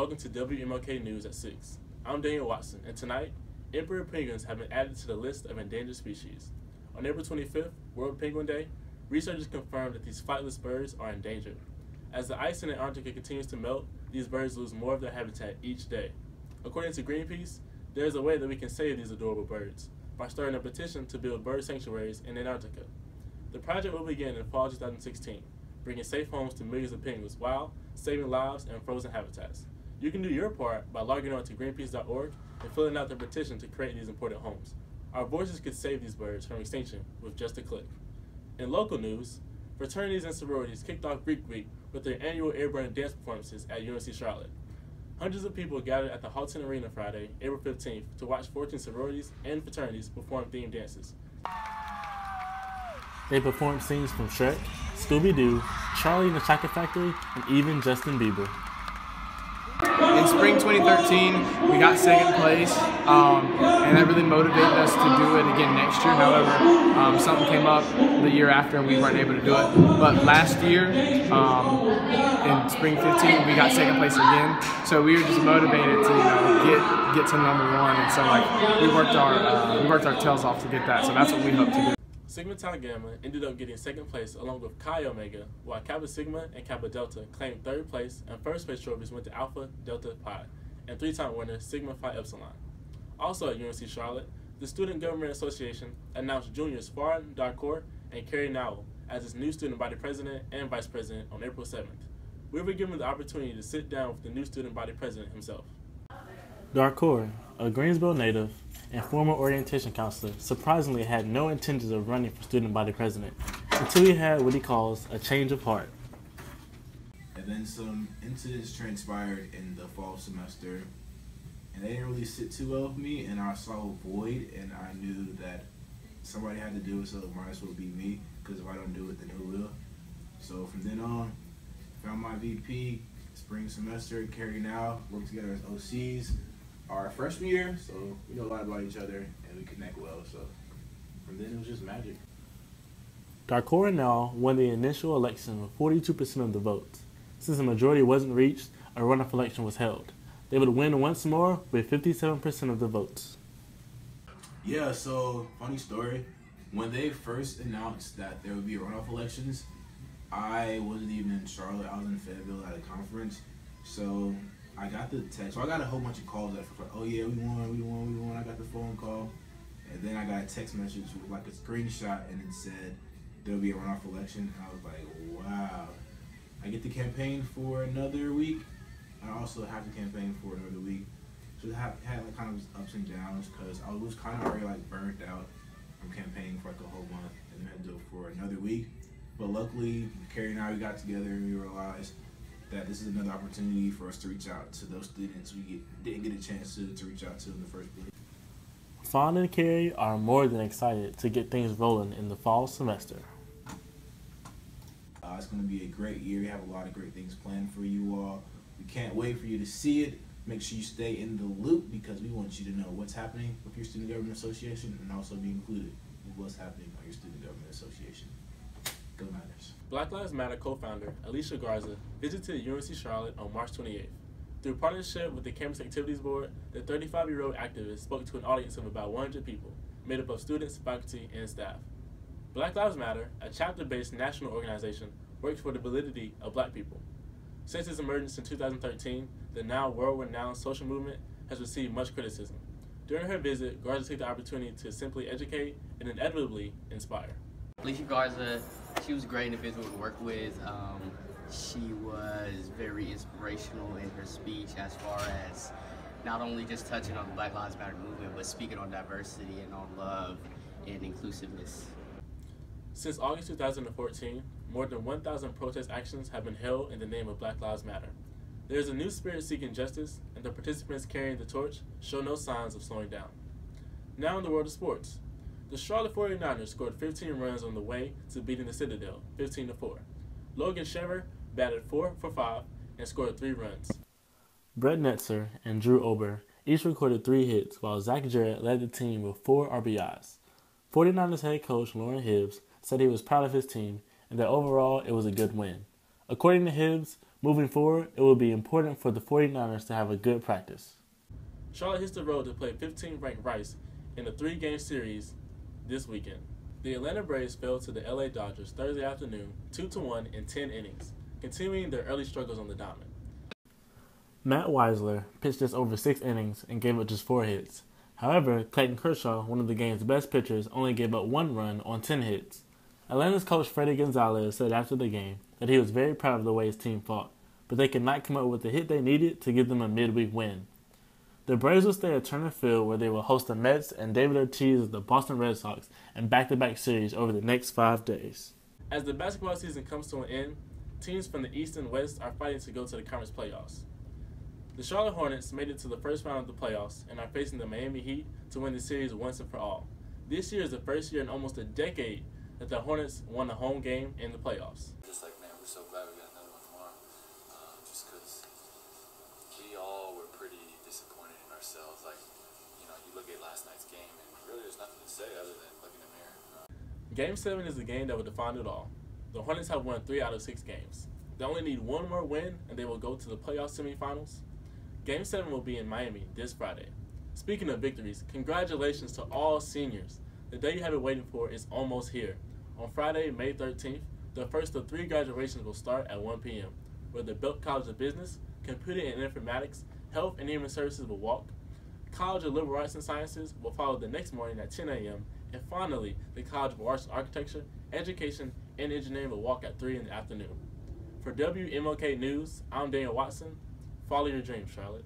welcome to WMLK News at 6. I'm Daniel Watson, and tonight, emperor penguins have been added to the list of endangered species. On April 25th, World Penguin Day, researchers confirmed that these flightless birds are endangered. As the ice in Antarctica continues to melt, these birds lose more of their habitat each day. According to Greenpeace, there is a way that we can save these adorable birds, by starting a petition to build bird sanctuaries in Antarctica. The project will begin in fall 2016, bringing safe homes to millions of penguins while saving lives and frozen habitats. You can do your part by logging on to greenpeace.org and filling out the petition to create these important homes. Our voices could save these birds from extinction with just a click. In local news, fraternities and sororities kicked off Greek Week with their annual airborne dance performances at UNC Charlotte. Hundreds of people gathered at the Halton Arena Friday, April 15th, to watch 14 sororities and fraternities perform themed dances. They performed scenes from Shrek, Scooby-Doo, Charlie and the Chocolate Factory, and even Justin Bieber. In spring 2013, we got second place, and that really motivated us to do it again next year. However, something came up the year after and we weren't able to do it. But last year, in spring 15, we got second place again. So we were just motivated to get to number one, and so we worked our tails off to get that. So that's what we hope to do. Sigma Tau Gamma ended up getting second place along with Chi Omega, while Kappa Sigma and Kappa Delta claimed third place, and first place trophies went to Alpha Delta Pi and three-time winner Sigma Phi Epsilon. Also at UNC Charlotte, the Student Government Association announced juniors Faran Darkour and Carrie Nowell as its new student body president and vice president on April 7th. We were given the opportunity to sit down with the new student body president himself. Darkour, a Greensboro native and former orientation counselor, surprisingly had no intentions of running for student body president until he had what he calls a change of heart. And then some incidents transpired in the fall semester, and they didn't really sit too well with me, and I saw a void, and I knew that somebody had to do it, so it might as well be me, because if I don't do it, then who will? So from then on, found my VP, spring semester, Carrie Now, worked together as OCs. Our freshman year, so we know a lot about each other and we connect well, so from then it was just magic. Darkour and Nowell won the initial election with 42% of the votes. Since the majority wasn't reached, a runoff election was held. They would win once more with 57% of the votes. Yeah, so funny story. When they first announced that there would be runoff elections, I wasn't even in Charlotte. I was in Fayetteville at a conference. So I got the text. So I got a whole bunch of calls at first. Oh yeah, we won. I got the phone call. And then I got a text message with like a screenshot, and it said there'll be a runoff election. And I was like, wow. I get to campaign for another week. I also have to campaign for another week. So it had like kind of ups and downs, because I was kind of already like burnt out from campaigning for like a whole month, and then I had to do it for another week. But luckily, Carrie and I, we got together and we realized that this is another opportunity for us to reach out to those students we didn't get a chance to reach out to in the first place. Fawn and Carrie are more than excited to get things rolling in the fall semester. It's going to be a great year. We have a lot of great things planned for you all. We can't wait for you to see it. Make sure you stay in the loop, because we want you to know what's happening with your Student Government Association and also be included with what's happening on your Student Government Association. Go Niners. Black Lives Matter co-founder Alicia Garza visited UNC Charlotte on March 28th. Through partnership with the Campus Activities Board, the 35-year-old activist spoke to an audience of about 100 people, made up of students, faculty, and staff. Black Lives Matter, a chapter-based national organization, works for the validity of black people. Since its emergence in 2013, the now world-renowned social movement has received much criticism. During her visit, Garza took the opportunity to simply educate and inevitably inspire. Alicia Garza, she was a great individual to work with. She was very inspirational in her speech, as far as not only just touching on the Black Lives Matter movement, but speaking on diversity and on love and inclusiveness. Since August 2014, more than 1,000 protest actions have been held in the name of Black Lives Matter. There is a new spirit seeking justice, and the participants carrying the torch show no signs of slowing down. Now in the world of sports. The Charlotte 49ers scored 15 runs on the way to beating the Citadel, 15-4. Logan Shever batted 4 for 5 and scored 3 runs. Brett Netzer and Drew Ober each recorded 3 hits, while Zach Jarrett led the team with 4 RBIs. 49ers head coach Lauren Hibbs said he was proud of his team and that overall it was a good win. According to Hibbs, Moving forward, it will be important for the 49ers to have a good practice. Charlotte hits the road to play 15th-ranked Rice in a 3-game series this weekend. The Atlanta Braves fell to the LA Dodgers Thursday afternoon 2-1 in 10 innings, continuing their early struggles on the diamond. Matt Weisler pitched just over 6 innings and gave up just 4 hits. However, Clayton Kershaw, one of the game's best pitchers, only gave up 1 run on 10 hits. Atlanta's coach Freddie Gonzalez said after the game that he was very proud of the way his team fought, but they could not come up with the hit they needed to give them a midweek win. The Braves will stay at Turner Field where they will host the Mets and David Ortiz of the Boston Red Sox in back-to-back series over the next 5 days. As the basketball season comes to an end, teams from the East and West are fighting to go to the conference playoffs. The Charlotte Hornets made it to the first round of the playoffs and are facing the Miami Heat to win the series once and for all. This year is the first year in almost a decade that the Hornets won a home game in the playoffs. Just like, man, we're so glad we got another one tomorrow. Just because we all were pretty disappointed in ourselves. Like, you know, you look at last night's game and really there's nothing to say other than look in the mirror. Game 7 is the game that will define it all. The Hornets have won 3 out of 6 games. They only need 1 more win and they will go to the playoff semifinals. Game 7 will be in Miami this Friday. Speaking of victories, congratulations to all seniors. The day you have been waiting for is almost here. On Friday, May 13th, the first of 3 graduations will start at 1 p.m., where the Belk College of Business, Computer and Informatics, Health and Human Services will walk. College of Liberal Arts and Sciences will follow the next morning at 10 a.m., and finally, the College of Arts and Architecture, Education, and Engineering will walk at 3 in the afternoon. For WMLK News, I'm Daniel Watson. Follow your dreams, Charlotte.